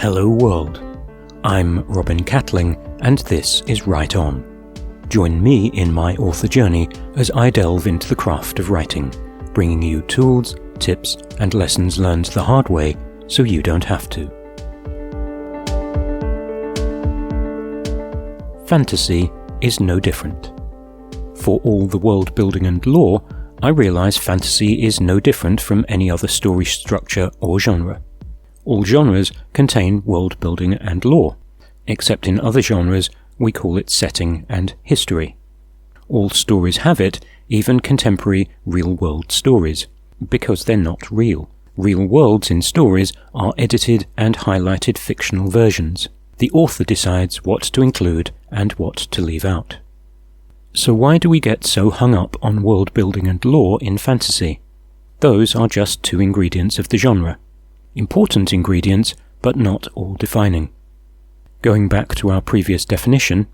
Hello world, I'm Robin Catling and this is Write On. Join me in my author journey as I delve into the craft of writing, bringing you tools, tips and lessons learned the hard way so you don't have to. Fantasy is no different. For all the world building and lore, I realise fantasy is no different from any other story structure or genre. All genres contain world building and lore, except in other genres we call it setting and history. All stories have it, even contemporary real-world stories, because they're not real. Real worlds in stories are edited and highlighted fictional versions. The author decides what to include and what to leave out. So why do we get so hung up on world building and lore in fantasy? Those are just two ingredients of the genre. Important ingredients, but not all defining. Going back to our previous definition,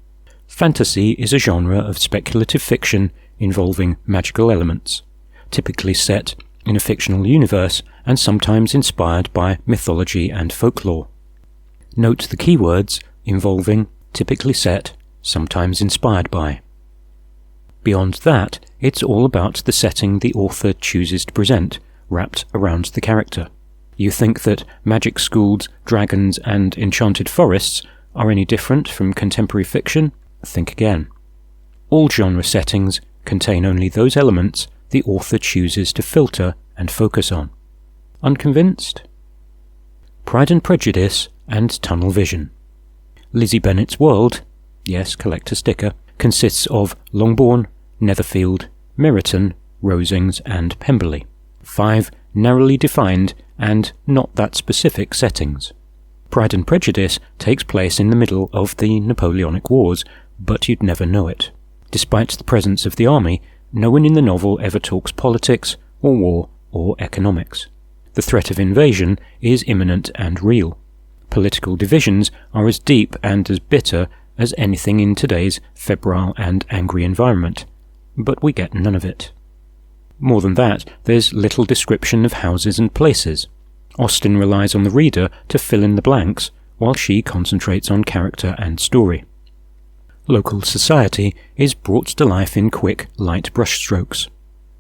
fantasy is a genre of speculative fiction involving magical elements, typically set in a fictional universe and sometimes inspired by mythology and folklore. Note the keywords involving, typically set, sometimes inspired by. Beyond that, it's all about the setting the author chooses to present, wrapped around the character. You think that magic schools, dragons and enchanted forests are any different from contemporary fiction? Think again. All genre settings contain only those elements the author chooses to filter and focus on. Unconvinced? Pride and Prejudice and Tunnel Vision. Lizzie Bennet's world, yes, collect a sticker, consists of Longbourn, Netherfield, Meryton, Rosings and Pemberley. 5 narrowly defined and not that specific settings. Pride and Prejudice takes place in the middle of the Napoleonic Wars, but you'd never know it. Despite the presence of the army, no one in the novel ever talks politics or war or economics. The threat of invasion is imminent and real. Political divisions are as deep and as bitter as anything in today's febrile and angry environment, but we get none of it. More than that, there's little description of houses and places. Austen relies on the reader to fill in the blanks, while she concentrates on character and story. Local society is brought to life in quick, light brushstrokes.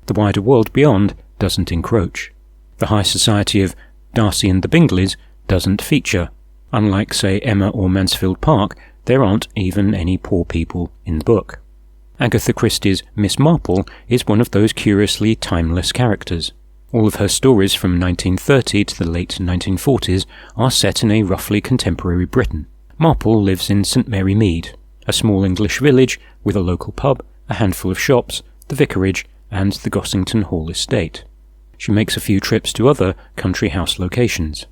The wider world beyond doesn't encroach. The high society of Darcy and the Bingleys doesn't feature. Unlike, say, Emma or Mansfield Park, there aren't even any poor people in the book. Agatha Christie's Miss Marple is one of those curiously timeless characters. All of her stories from 1930 to the late 1940s are set in a roughly contemporary Britain. Marple lives in St Mary Mead, a small English village with a local pub, a handful of shops, the vicarage, and the Gossington Hall estate. She makes a few trips to other country house locations.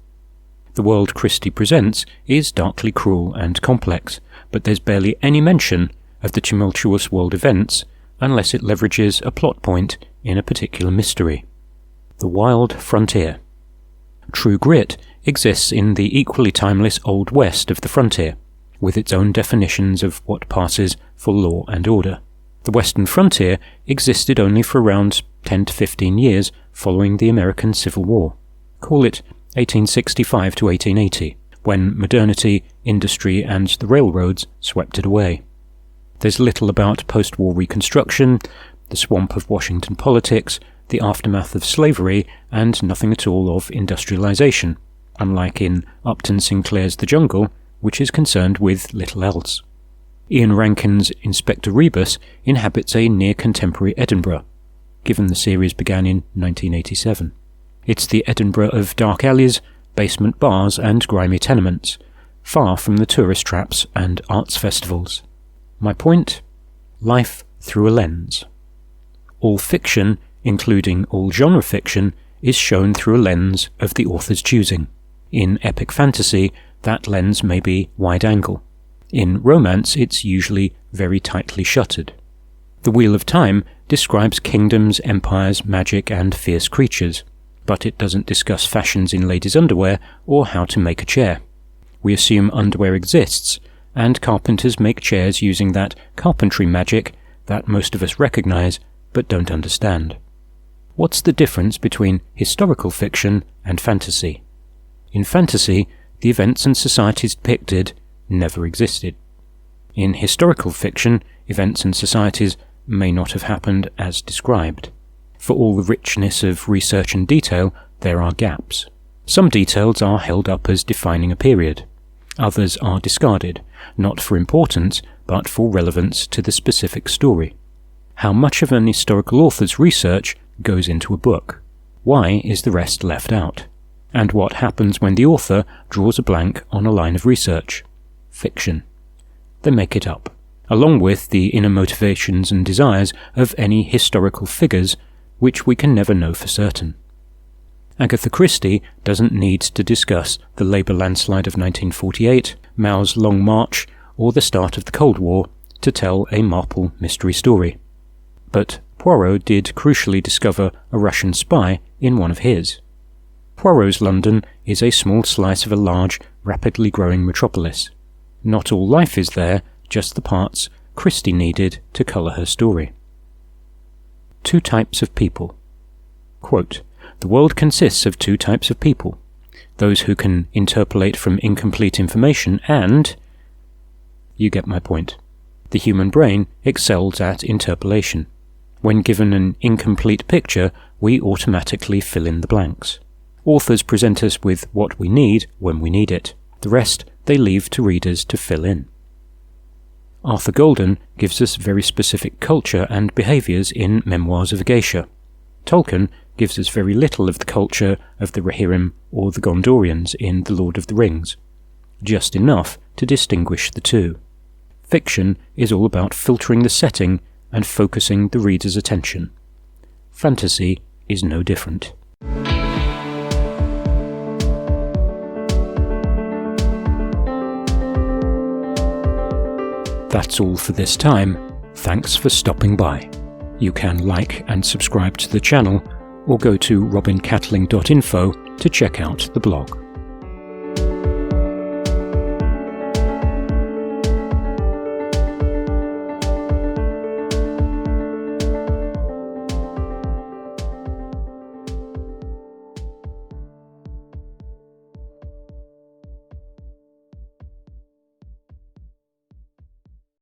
The world Christie presents is darkly cruel and complex, but there's barely any mention of the tumultuous world events unless it leverages a plot point in a particular mystery. The wild frontier. True grit exists in the equally timeless Old West of the frontier, with its own definitions of what passes for law and order. The Western frontier existed only for around 10 to 15 years following the American Civil War. Call it 1865 to 1880, when modernity, industry and the railroads swept it away. There's little about post-war Reconstruction, the swamp of Washington politics, the aftermath of slavery, and nothing at all of industrialization, unlike in Upton Sinclair's The Jungle, which is concerned with little else. Ian Rankin's Inspector Rebus inhabits a near-contemporary Edinburgh, given the series began in 1987. It's the Edinburgh of dark alleys, basement bars and grimy tenements, far from the tourist traps and arts festivals. My point? Life through a lens. All fiction, including all genre fiction, is shown through a lens of the author's choosing. In epic fantasy, that lens may be wide-angle. In romance, it's usually very tightly shuttered. The Wheel of Time describes kingdoms, empires, magic, and fierce creatures, but it doesn't discuss fashions in ladies' underwear or how to make a chair. We assume underwear exists, and carpenters make chairs using that carpentry magic that most of us recognize but don't understand. What's the difference between historical fiction and fantasy? In fantasy, the events and societies depicted never existed. In historical fiction, events and societies may not have happened as described. For all the richness of research and detail, there are gaps. Some details are held up as defining a period. Others are discarded, not for importance, but for relevance to the specific story. How much of an historical author's research goes into a book? Why is the rest left out? And what happens when the author draws a blank on a line of research? Fiction. They make it up, along with the inner motivations and desires of any historical figures, which we can never know for certain. Agatha Christie doesn't need to discuss the Labour landslide of 1948, Mao's Long March, or the start of the Cold War to tell a Marple mystery story. But Poirot did crucially discover a Russian spy in one of his. Poirot's London is a small slice of a large, rapidly growing metropolis. Not all life is there, just the parts Christie needed to colour her story. 2 types of people. Quote, "The world consists of 2 types of people. Those who can interpolate from incomplete information and..." You get my point. The human brain excels at interpolation. When given an incomplete picture, we automatically fill in the blanks. Authors present us with what we need when we need it. The rest they leave to readers to fill in. Arthur Golden gives us very specific culture and behaviours in Memoirs of a Geisha. Tolkien gives us very little of the culture of the Rohirrim or the Gondorians in The Lord of the Rings, just enough to distinguish the two. Fiction is all about filtering the setting and focusing the reader's attention. Fantasy is no different. That's all for this time. Thanks for stopping by. You can like and subscribe to the channel, or go to robincatling.info to check out the blog.